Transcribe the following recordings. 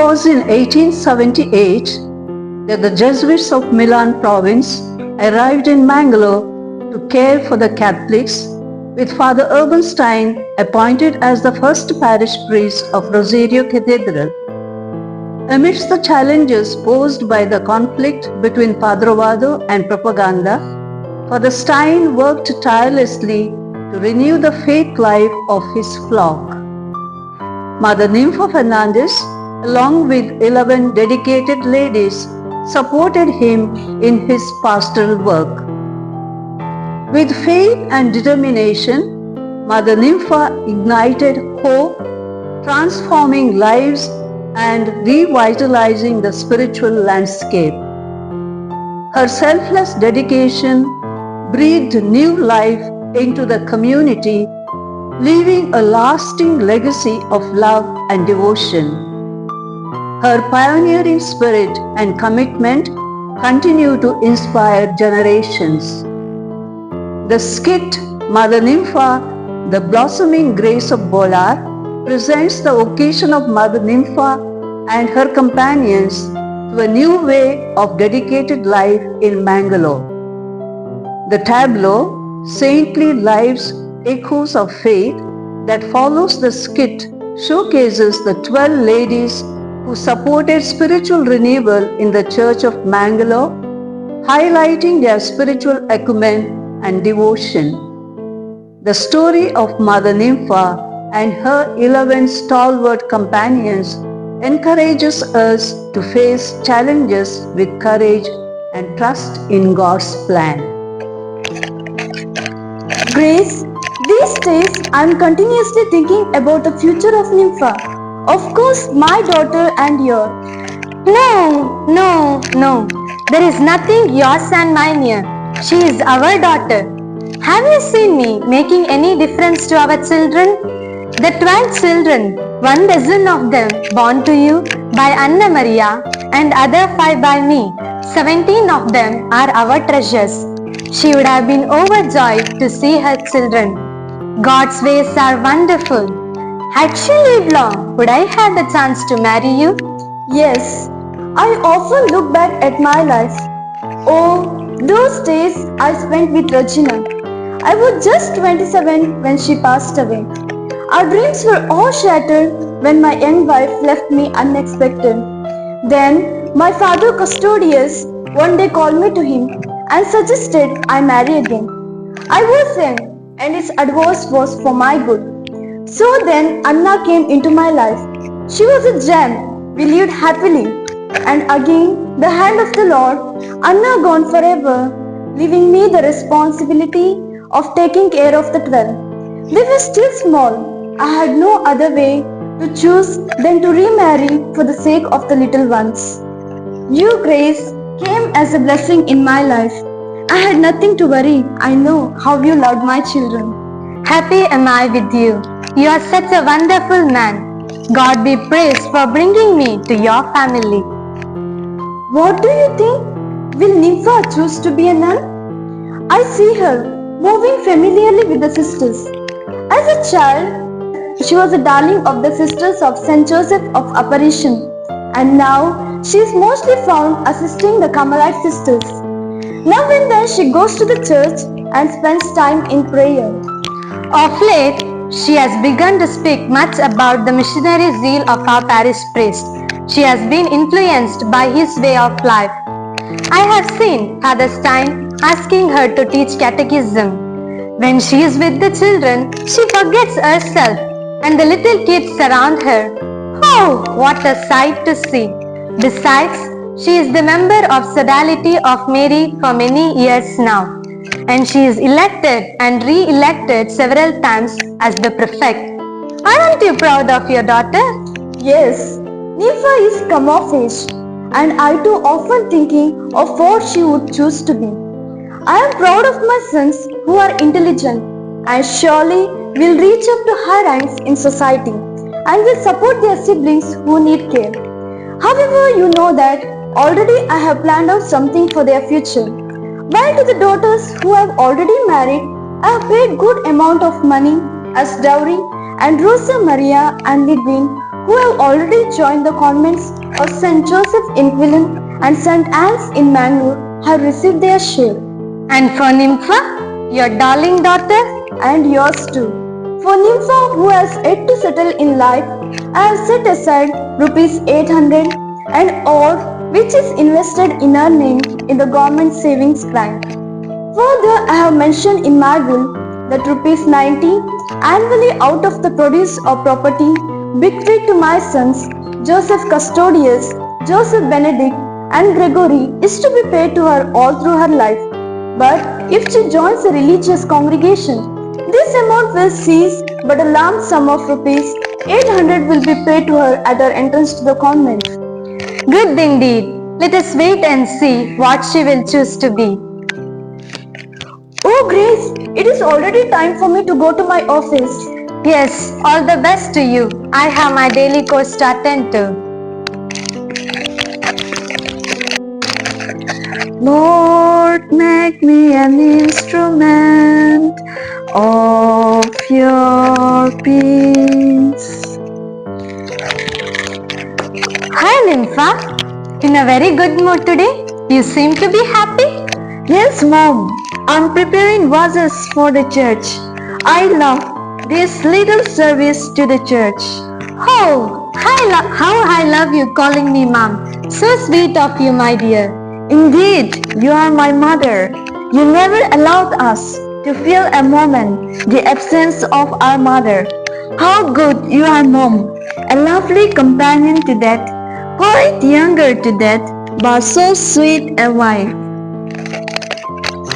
was in 1878 that the Jesuits of Milan province arrived in Mangalore to care for the Catholics, with Father Urbanstein appointed as the first parish priest of Rosary Cathedral. Amidst the challenges posed by the conflict between Padrovado and propaganda, Father Stein worked tirelessly to renew the faith life of his flock. Mother Nympha Fernandez, along with 11 dedicated ladies, supported him in his pastoral work. With faith and determination, Mother Nympha ignited hope, transforming lives and revitalizing the spiritual landscape. Her selfless dedication breathed new life into the community, leaving a lasting legacy of love and devotion. Her pioneering spirit and commitment continue to inspire generations. The skit Mother Nympha, the blossoming grace of Bolar, presents the occasion of Mother Nympha and her companions to a new way of dedicated life in Mangalore. The tableau, Saintly Lives, Echoes of Faith, that follows the skit showcases the 12 ladies who supported spiritual renewal in the Church of Mangalore, highlighting their spiritual acumen and devotion. The story of Mother Nympha and her 11 stalwart companions encourages us to face challenges with courage and trust in God's plan. Grace, these days I am continuously thinking about the future of Nympha. Of course, my daughter and your. No. There is nothing yours and mine here. She is our daughter. Have you seen me making any difference to our children? The 12 children, 1 dozen of them born to you by Anna Maria and other 5 by me. 17 of them are our treasures. She would have been overjoyed to see her children. God's ways are wonderful. Had she lived long, would I have the chance to marry you? Yes, I often look back at my life. Oh, those days I spent with Regina. I was just 27 when she passed away. Our dreams were all shattered when my young wife left me unexpected. Then my father Custodius one day called me to him and suggested I marry again. I was young and his advice was for my good. So then Anna came into my life. She was a gem. We lived happily. And again, the hand of the Lord, Anna gone forever, leaving me the responsibility of taking care of the 12. They were still small. I had no other way to choose than to remarry for the sake of the little ones. You, Grace, came as a blessing in my life. I had nothing to worry. I know how you loved my children. Happy am I with you. You are such a wonderful man. God be praised for bringing me to your family. What do you think? Will Nympha choose to be a nun? I see her moving familiarly with the sisters. As a child, she was a darling of the Sisters of St. Joseph of Apparition, and now she is mostly found assisting the Carmelite sisters. Now and then she goes to the church and spends time in prayer. Of late, she has begun to speak much about the missionary zeal of our parish priest. She has been influenced by his way of life. I have seen Father Stein asking her to teach catechism. When she is with the children, she forgets herself and the little kids around her. Oh, what a sight to see! Besides, she is the member of Sodality of Mary for many years now, and she is elected and re-elected several times as the prefect. Aren't you proud of your daughter? Yes, Nympha is come of age, and I too often thinking of what she would choose to be. I am proud of my sons who are intelligent and surely will reach up to high ranks in society and will support their siblings who need care. However, you know that already I have planned out something for their future. While to the daughters who have already married, I have paid good amount of money as dowry, and Rosa Maria and Lidwin, who have already joined the convents of St. Joseph in Quillan and St. Anne's in Mangalore have received their share. And for Nympha, your darling daughter? And yours too. For Nympha, who has yet to settle in life, I have set aside rupees 800 and or which is invested in her name in the government savings bank. Further, I have mentioned in my will that rupees 90 annually out of the produce of property bequeathed to my sons Joseph Custodius, Joseph Benedict and Gregory is to be paid to her all through her life. But if she joins a religious congregation, this amount will cease, but a lump sum of rupees 800 will be paid to her at her entrance to the convent. Good indeed. Let us wait and see what she will choose to be. Oh Grace, it is already time for me to go to my office. Yes, all the best to you. I have my daily course to attend to. Lord, make me an instrument of your peace. Hi Nympha, in a very good mood today. You seem to be happy. Yes, Mom. I'm preparing vases for the church. I love this little service to the church. Oh, how I love you calling me mom. So sweet of you, my dear. Indeed, you are my mother. You never allowed us to feel a moment the absence of our mother. How good you are, Mom. A lovely companion to that, quite younger to that, but so sweet a wife.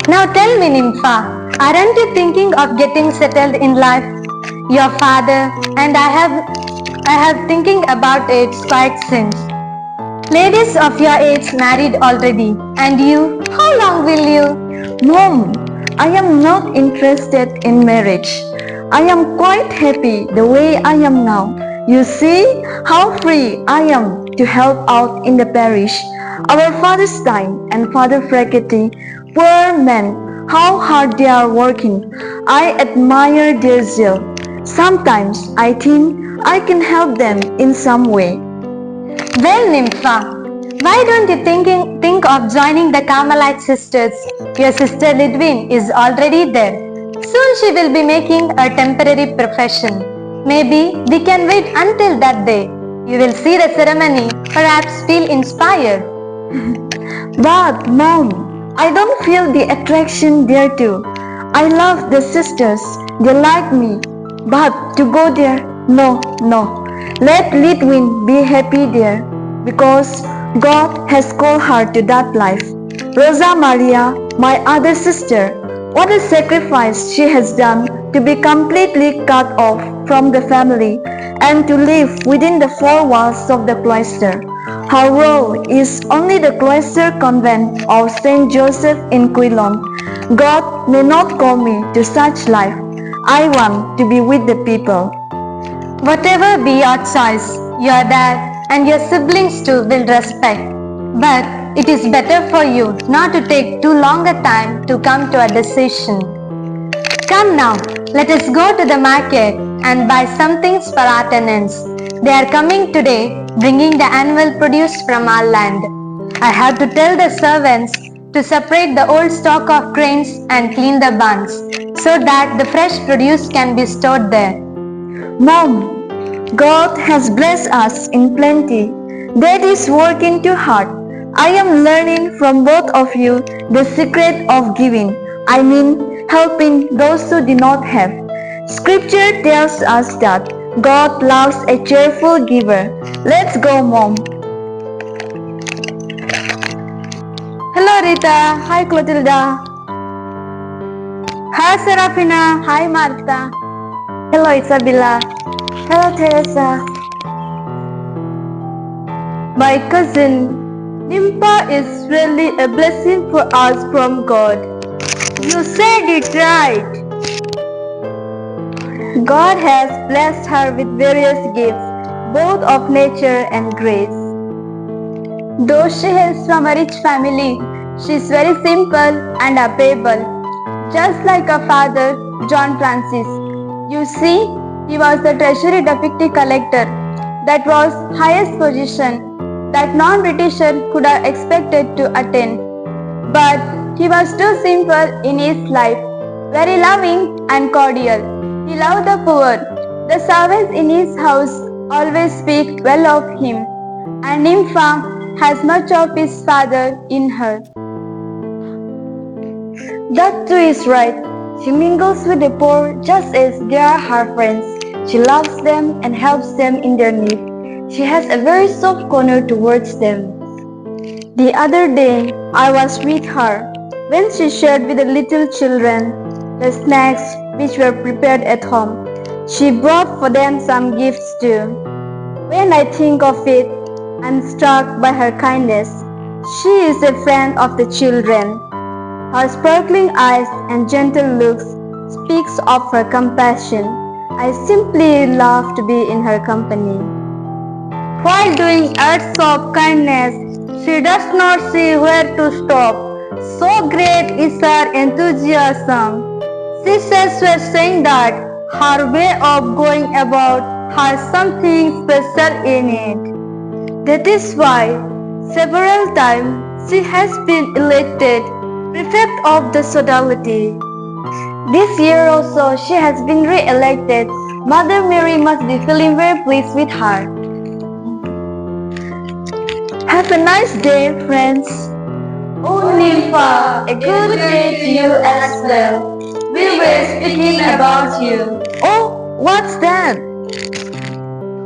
Now tell me, Nympha, aren't you thinking of getting settled in life? Your father and I have thinking about it quite since. Ladies of your age married already, and you, how long will you? Mom, I am not interested in marriage. I am quite happy the way I am now. You see how free I am to help out in the parish. Our Father Stein and Father Fragetti, poor men, how hard they are working. I admire their zeal. Sometimes I think I can help them in some way. Well, Nympha, why don't you think of joining the Carmelite sisters? Your sister Lidwin is already there. Soon she will be making a temporary profession. Maybe we can wait until that day. You will see the ceremony, perhaps feel inspired. But Mom, I don't feel the attraction there too. I love the sisters, they like me. But to go there, no. Let Litwin be happy there, because God has called her to that life. Rosa Maria, my other sister, what a sacrifice she has done to be completely cut off from the family and to live within the four walls of the cloister. Her role is only the cloister convent of St. Joseph in Quilon. God may not call me to such life. I want to be with the people. Whatever be your choice, your dad and your siblings too will respect. But it is better for you not to take too long a time to come to a decision. Come now, let us go to the market and buy some things for our tenants. They are coming today, bringing the annual produce from our land. I have to tell the servants to separate the old stock of grains and clean the barns, so that the fresh produce can be stored there. Mom, God has blessed us in plenty. Dad is working too hard. I am learning from both of you the secret of giving. I mean, helping those who do not have. Scripture tells us that God loves a cheerful giver. Let's go, Mom. Hello, Rita. Hi, Clotilda. Hi Serafina. Hi Martha. Hello, Isabella. Hello Teresa. My cousin, Nympha is really a blessing for us from God. You said it right. God has blessed her with various gifts, both of nature and grace. Though she hails from a rich family, she is very simple and affable, just like her father, John Francis. You see, he was the treasury deputy collector. That was highest position that non-Britisher could have expected to attain. But he was too simple in his life, very loving and cordial. He loved the poor. The servants in his house always speak well of him, and Nympha has much of his father in her. That too is right. She mingles with the poor just as they are her friends. She loves them and helps them in their need. She has a very soft corner towards them. The other day, I was with her when she shared with the little children the snacks which were prepared at home. She brought for them some gifts too. When I think of it, I'm struck by her kindness. She is a friend of the children. Her sparkling eyes and gentle looks speaks of her compassion. I simply love to be in her company. While doing acts of kindness, she does not see where to stop. So great is her enthusiasm. Sisters were saying that her way of going about has something special in it. That is why several times she has been elected prefect of the sodality. This year also she has been re-elected. Mother Mary must be feeling very pleased with her. Have a nice day, friends. Oh Nympha, a good day to you as well. We were speaking about you. Oh, what's that?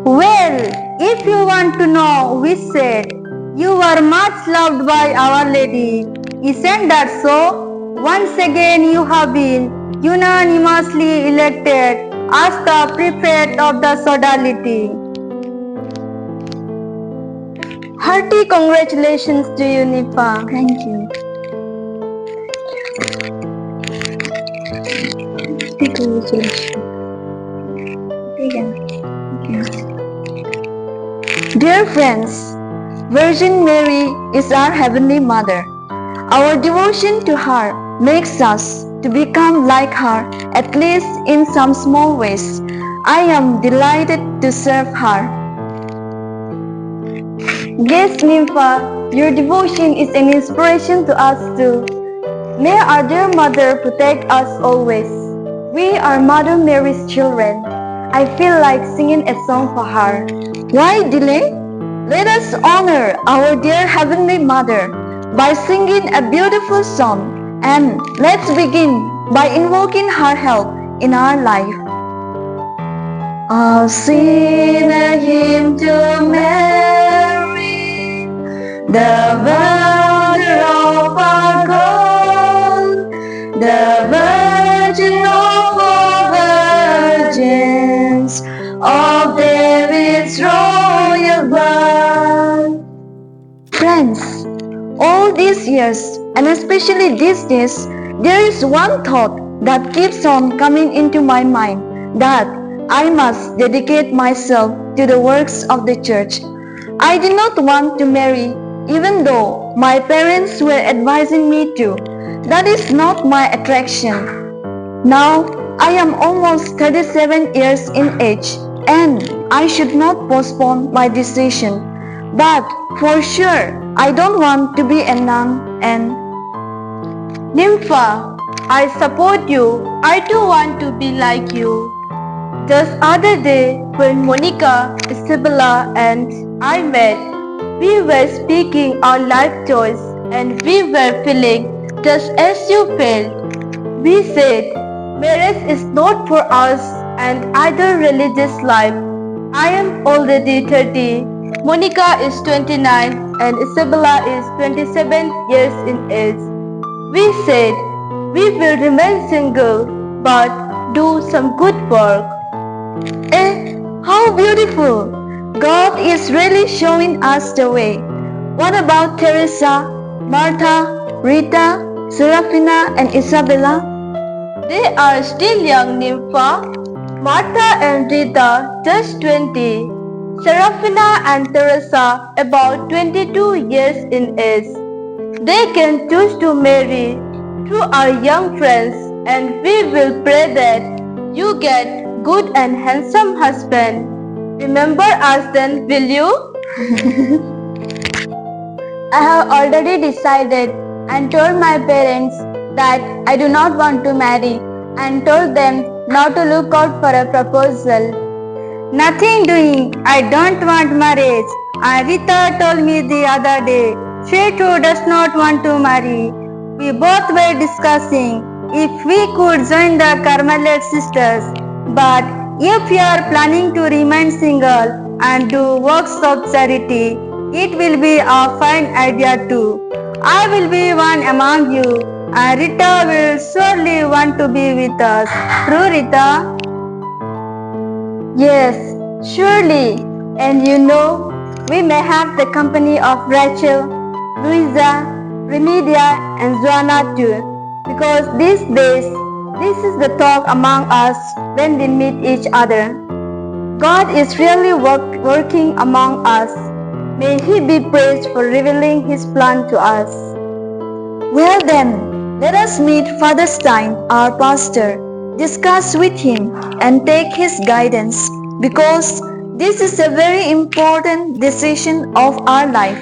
Well, if you want to know, we said, you are much loved by Our Lady. Isn't that so? Once again you have been unanimously elected as the prefect of the sodality. Hearty congratulations to you, Nympha. Thank you. Dear friends, Virgin Mary is our Heavenly Mother. Our devotion to her makes us to become like her, at least in some small ways. I am delighted to serve her. Yes, Nympha, your devotion is an inspiration to us too. May our dear Mother protect us always. We are Mother Mary's children. I feel like singing a song for her. Why delay? Let us honor our dear Heavenly Mother by singing a beautiful song, and let's begin by invoking her help in our life. I'll sing a hymn to Mary, the mother of our God, the Virgin of all virgins, of David's royal blood. Friends, all these years, and especially these days, there is one thought that keeps on coming into my mind, that I must dedicate myself to the works of the church. I did not want to marry, even though my parents were advising me to. That is not my attraction. Now, I am almost 37 years in age, and I should not postpone my decision. But for sure, I don't want to be a nun and... Nympha, I support you. I too want to be like you. Just other day, when Monica, Isabella and I met, we were speaking our life choice and we were feeling just as you felt. We said, marriage is not for us and either religious life. I am already 30. Monica is 29 and Isabella is 27 years in age. We said, we will remain single but do some good work. How beautiful! God is really showing us the way. What about Teresa, Martha, Rita, Serafina and Isabella? They are still young, Nympha. Martha and Rita just 20. Serafina and Teresa about 22 years in age. They can choose to marry through our young friends, and we will pray that you get good and handsome husband. Remember us then, will you? I have already decided and told my parents that I do not want to marry and told them not to look out for a proposal. Nothing doing. I don't want marriage. And Rita told me the other day she too does not want to marry. We both were discussing if we could join the Carmelite sisters. But if you are planning to remain single and do works of charity, it will be a fine idea too. I will be one among you, and Rita will surely want to be with us. True, Rita? Yes, surely. And you know, we may have the company of Rachel, Louisa, Remedia, and Joanna too. Because these days, this is the talk among us when we meet each other. God is really working among us. May He be praised for revealing His plan to us. Well then, let us meet Father Stein, our pastor, discuss with him and take his guidance because this is a very important decision of our life.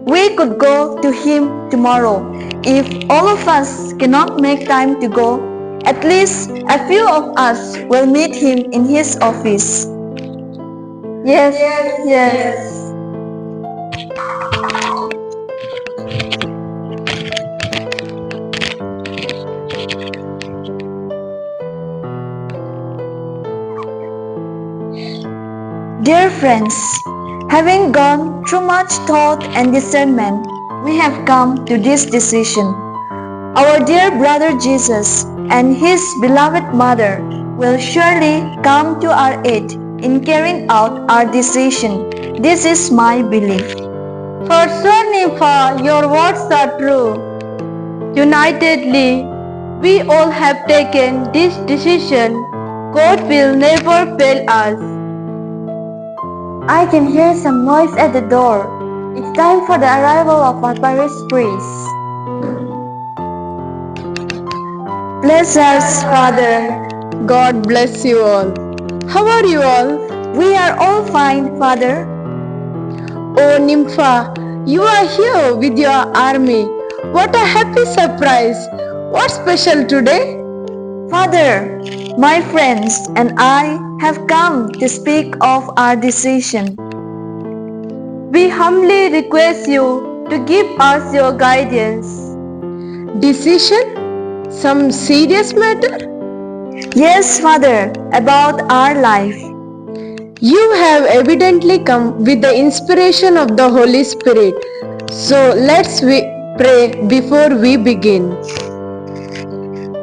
We could go to him tomorrow. If all of us cannot make time to go, at least a few of us will meet him in his office. Yes. Dear friends, having gone through much thought and discernment, we have come to this decision. Our dear brother Jesus and his beloved mother will surely come to our aid in carrying out our decision. This is my belief. For sure, Nympha, your words are true. Unitedly, we all have taken this decision. God will never fail us. I can hear some noise at the door. It's time for the arrival of our parish priest. Bless us, Father. God bless you all. How are you all? We are all fine, Father. Oh Nympha, you are here with your army. What a happy surprise. What's special today? Father, my friends and I have come to speak of our decision. We humbly request you to give us your guidance. Decision? Some serious matter? Yes, Father, about our life. You have evidently come with the inspiration of the Holy Spirit. So let's pray before we begin.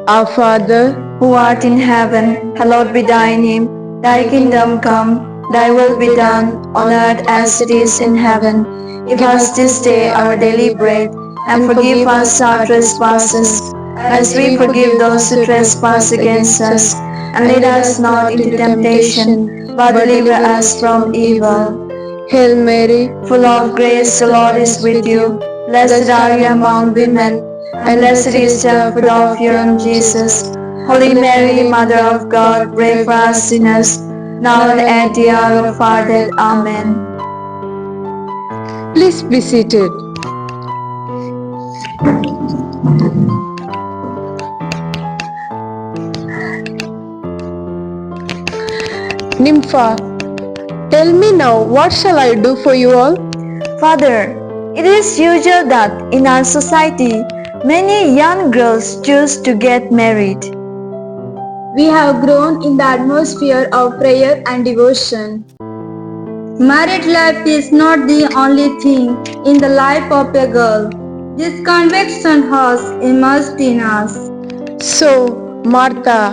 Our Father, Who art in heaven, hallowed be thy name. Thy kingdom come, thy will be done, on earth as it is in heaven. Give us this day our daily bread, and forgive us our trespasses, as we forgive those who trespass against us. And lead us not into temptation, but deliver us from evil. Hail Mary, Full of grace, the Lord is with you. Blessed are you among women, and blessed is the fruit of your womb, Jesus. Holy Mary, Mother of God, pray for us sinners, now and at the hour of our death. Amen. please be seated. Nympha, tell me now, what shall I do for you all? Father, it is usual that in our society, many young girls choose to get married. We have grown in the atmosphere of prayer and devotion. Married life is not the only thing in the life of a girl. This conviction has immersed in us. So, Martha,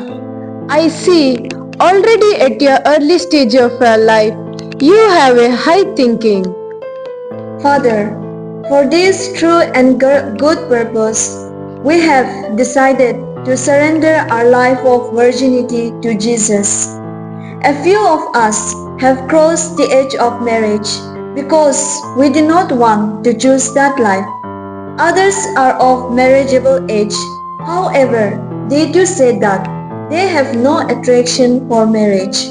I see already at your early stage of your life, you have a high thinking. Father, for this true and good purpose, we have decided to surrender our life of virginity to Jesus. A few of us have crossed the age of marriage because we did not want to choose that life. Others are of marriageable age. However, they do say that they have no attraction for marriage.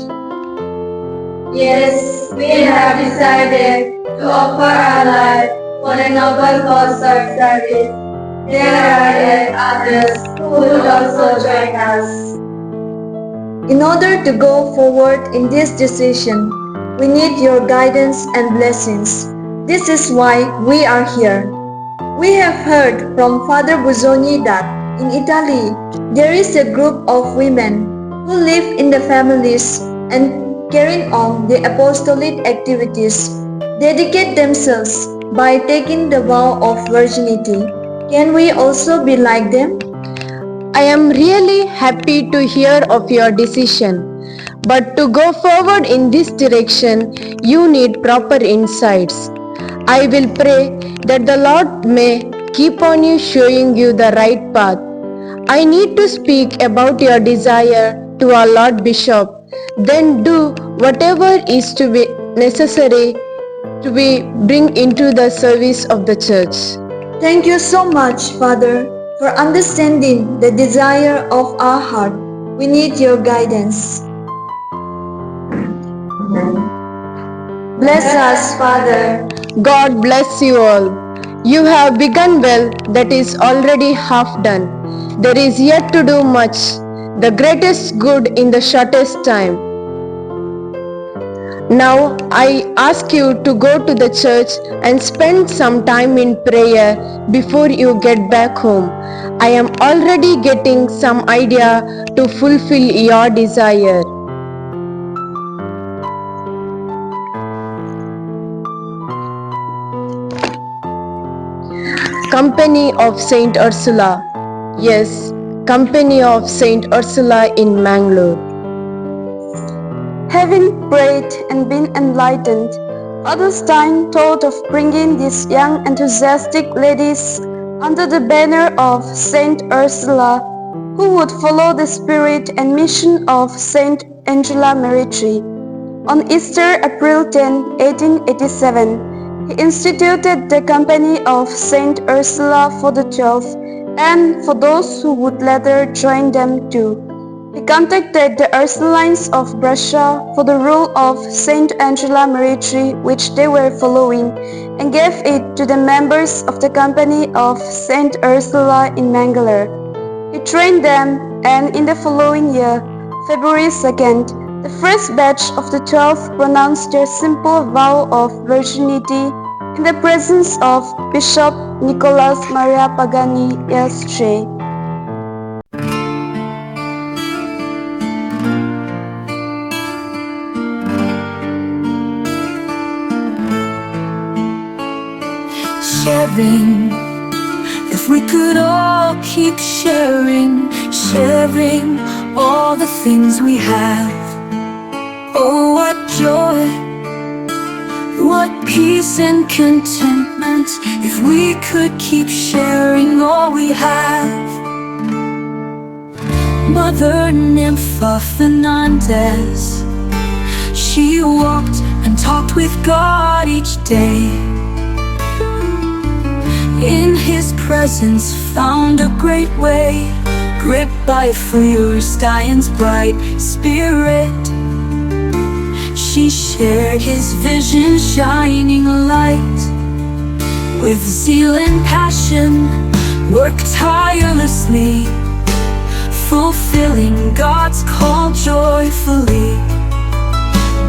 Yes, we have decided to offer our life for the noble cause of service. There are yet others who would also join us. In order to go forward in this decision, we need your guidance and blessings. This is why we are here. We have heard from Father Buzzoni that in Italy there is a group of women who live in the families and carrying on the apostolic activities, dedicate themselves by taking the vow of virginity. Can we also be like them? I am really happy to hear of your decision. But to go forward in this direction, you need proper insights. I will pray that the Lord may keep on you showing you the right path. I need to speak about your desire to our Lord Bishop. Then do whatever is to be necessary to be bring into the service of the church. Thank you so much, Father, for understanding the desire of our heart. We need your guidance. Bless us, Father. God bless you all. You have begun well, that is already half done. There is yet to do much, the greatest good in the shortest time. Now I ask you to go to the church and spend some time in prayer before you get back home. I am already getting some idea to fulfill your desire. Company of Saint Ursula. Yes, Company of Saint Ursula in Mangalore. Having prayed and been enlightened, Father Stein thought of bringing these young enthusiastic ladies under the banner of Saint Ursula, who would follow the spirit and mission of Saint Angela Merici. On Easter, April 10, 1887, he instituted the Company of Saint Ursula for the 12 and for those who would later join them too. He contacted the Ursulines of Brescia for the rule of Saint Angela Merici, which they were following, and gave it to the members of the Company of Saint Ursula in Mangalore. He trained them, and in the following year, February 2nd, the first batch of the 12 pronounced their simple vow of virginity in the presence of Bishop Nicolas Maria Pagani S.J. Sharing, if we could all keep sharing all the things we have. Oh, what joy, what peace and contentment, if we could keep sharing all we have. Mother Nympha Fernandez, she walked and talked with God each day. In His presence found a great way, gripped by Feuerstein's bright spirit. She shared His vision, shining light. With zeal and passion, worked tirelessly, fulfilling God's call joyfully.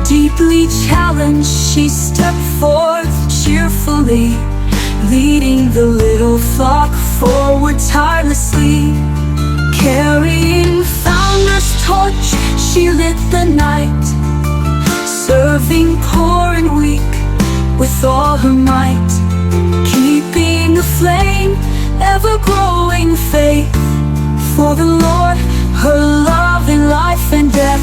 Deeply challenged, she stepped forth cheerfully, leading the little flock forward tirelessly. Carrying Founder's torch, she lit the night, serving poor and weak with all her might, keeping a flame, ever-growing faith for the Lord, her love in life and death.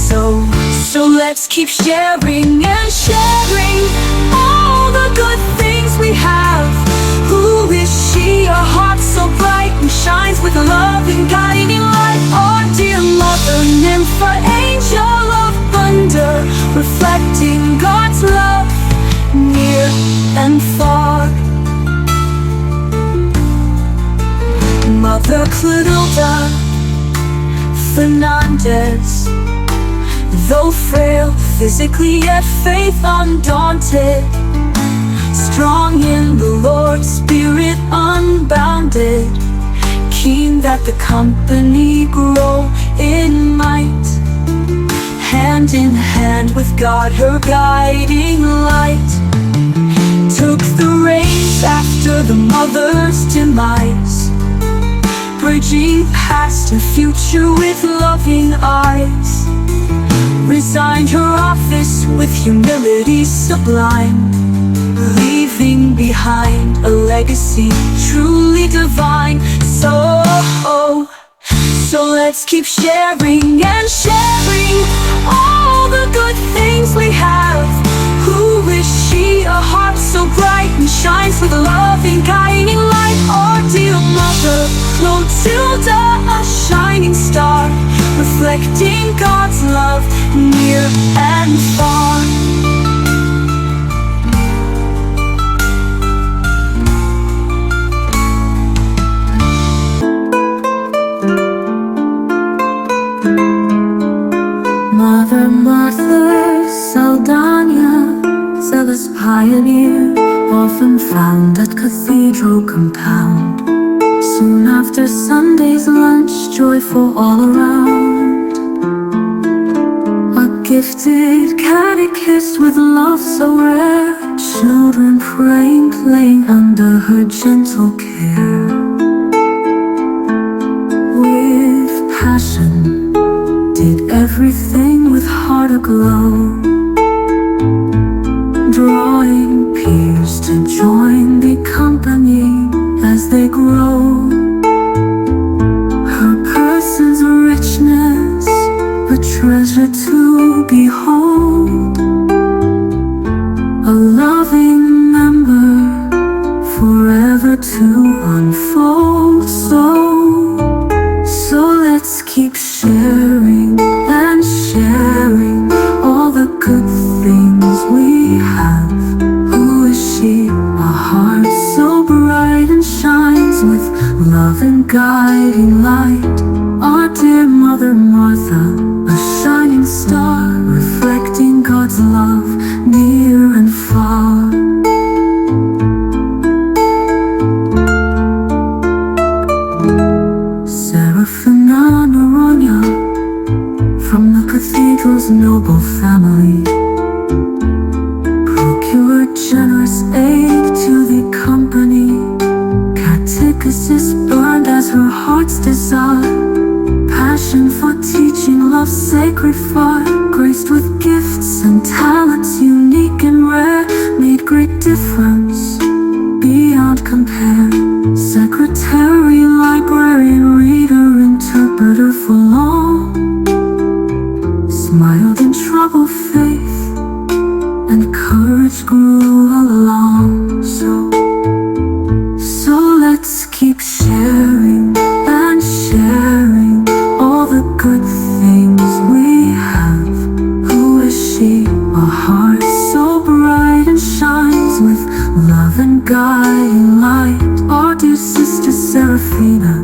So let's keep sharing and sharing all the good things we have. Who is she? Our heart so bright and shines with love and guiding light. Our dear Mother Nympha, angel of thunder, reflecting God's love near and far. Mother Clotilda Fernandez, though frail, physically yet faith undaunted, strong in the Lord, spirit unbounded, keen that the company grow in might, hand in hand with God, her guiding light. Took the reins after the mother's demise, bridging past her future with loving eyes. Resigned her office with humility sublime, leaving behind a legacy truly divine. So let's keep sharing and sharing all the good things we have. Who is she? A heart so bright and shines with loving guiding light. Our dear mother, Clotilda, a shining star, reflecting God's love near and far. Mother Martha Saldana, zealous pioneer, often found at cathedral compound. Soon after Sunday's lunch, joyful all around. A gifted catechist with love so rare, children praying, playing under her gentle care. With passion, did everything with heart aglow, drawing peers to join the company as they grow. Her person's richness, a treasure to behold, a loving member forever to unfold. So let's keep sharing and sharing all the good things we have. Who is she? A heart so bright and shines with love and guiding light. Our dear Mother Martha, a shining star, reflecting God's love near and far. From the cathedral's noble family, procured generous aid to the company. Catechesis burned as her heart's desire, passion for teaching, love sacred fire, graced with gifts and talents unique and rare, made great difference beyond compare. Secretary, librarian, reader, interpreter for long, smiled in trouble, faith and courage grew along. So let's keep sharing and sharing all the good things we have. Who is she? A heart so bright and shines with love and guiding light. Our dear sister Seraphina,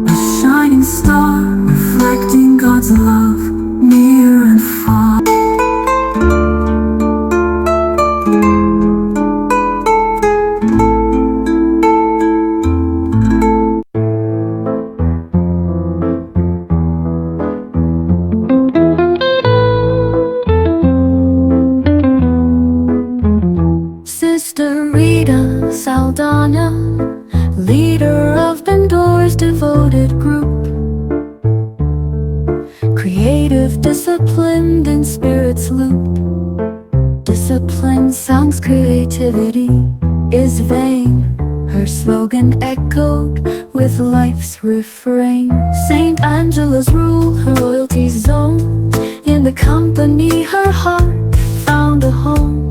a shining star, reflecting God's love near and far. Sister Rita Saldana, leader of Bendore's devoted group, creative, disciplined in spirit's loop. Discipline sounds creativity is vain. Her slogan echoed with life's refrain. Saint Angela's rule, her loyalty zone. In the company her heart found a home.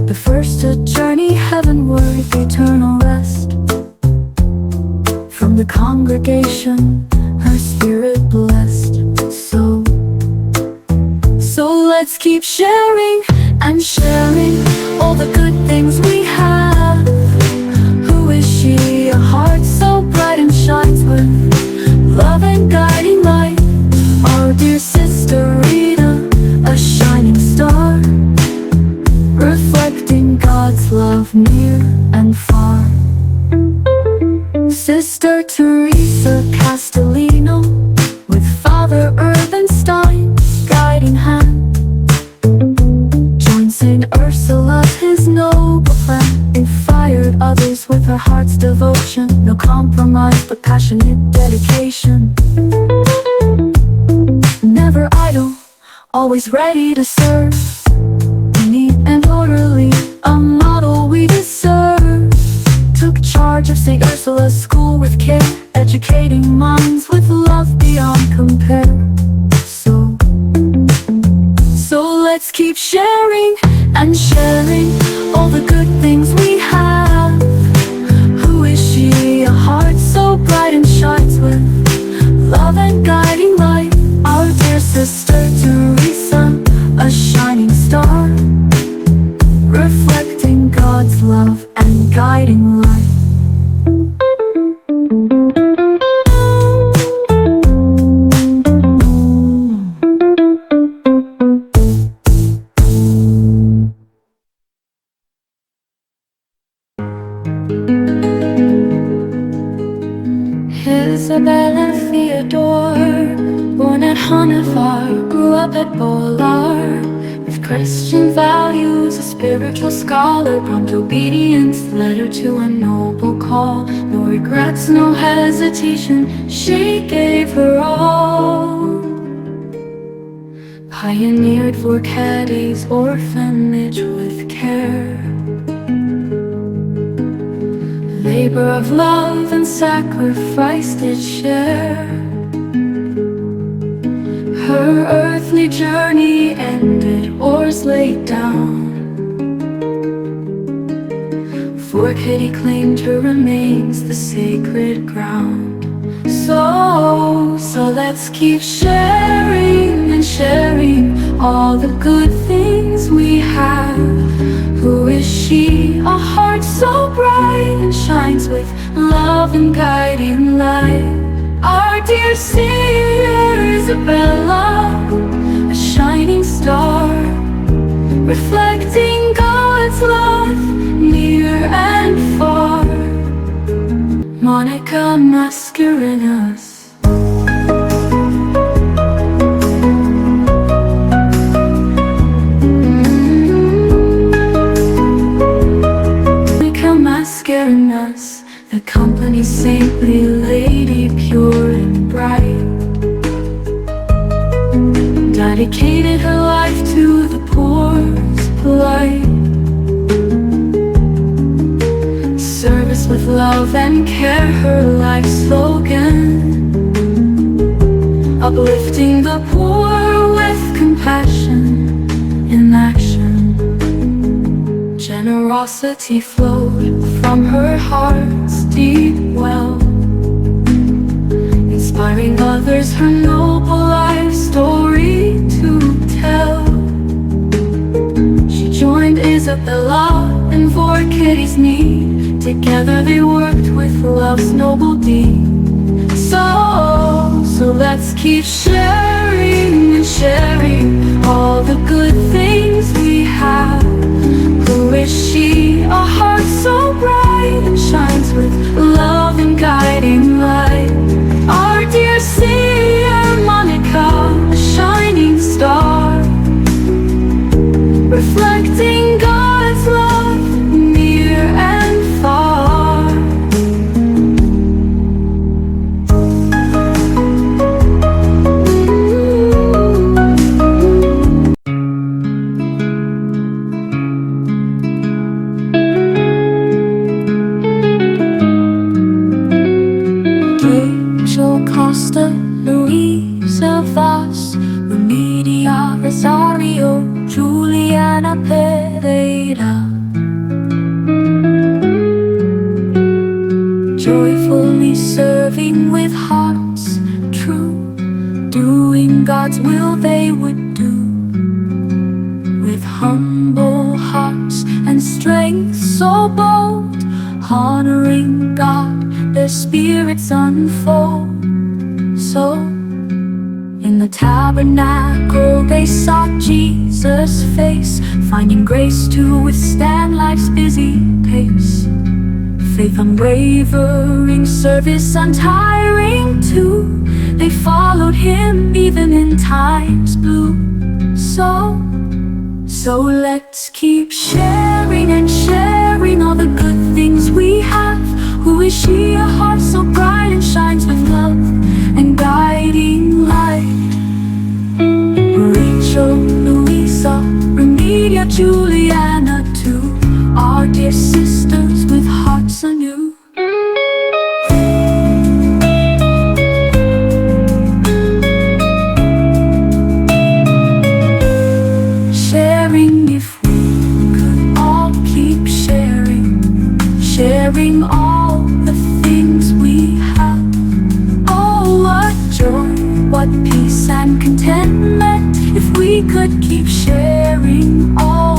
The first to journey heavenward, eternal rest. From the congregation her spirit blessed. So let's keep sharing and sharing all the good things we have. Who is she? A heart so bright and shines with love and guiding light. Our dear sister Rita, always ready to serve. Neat and orderly, a model we deserve. Took charge of St. Ursula's school with care, educating minds with love beyond compare. So let's keep sharing and sharing all the good things we have. Who is she? A heart so bright and shines with love and guiding light. Our dear sister Teresa, a shining star, reflecting God's love and guiding light. Isabella Theodore, born at Hanover, grew up at Bolar. With Christian values, a spiritual scholar, prompt obedience led her to a noble call. No regrets, no hesitation, she gave her all. Pioneered for Caddy's orphanage with care. Labor of love and sacrifice did share. Her earthly journey ended, oars laid down. For Kitty claimed her remains the sacred ground. So let's keep sharing and sharing all the good things we have. Who is she? A heart so bright and shines with love and guiding light. Our dear Savior Isabella, a shining star, reflecting God's love near and far. Monica Mascarenas. Mascarenas, the company's saintly lady, pure and bright, dedicated her life to the poor's plight. Service with love and care, her life slogan, uplifting the poor with compassion in action. Generosity flowed from her heart's deep well, inspiring others her noble life story to tell. She joined Isabella and for Kitty's need. Together they worked with love's noble deed. So let's keep sharing and sharing all the good things we have. Who is she? A heart so bright and shines with love and guiding light. Our dear Savior Monica, a shining star, reflecting God's love near and far. Crasta, Louisa Vaz, Remedia, Rosario, Juliana Pereira. Joyfully serving with hearts true, doing God's will they would do. With humble hearts and strength so bold, honoring God, their spirits unfold. So, in the tabernacle they sought Jesus' face, finding grace to withstand life's busy pace. Faith unwavering, service untiring too. They followed him even in times blue. So let's keep sharing and sharing all the good things we have. Who is she? A heart so bright and shines with love and guiding light. Rachel keep sharing all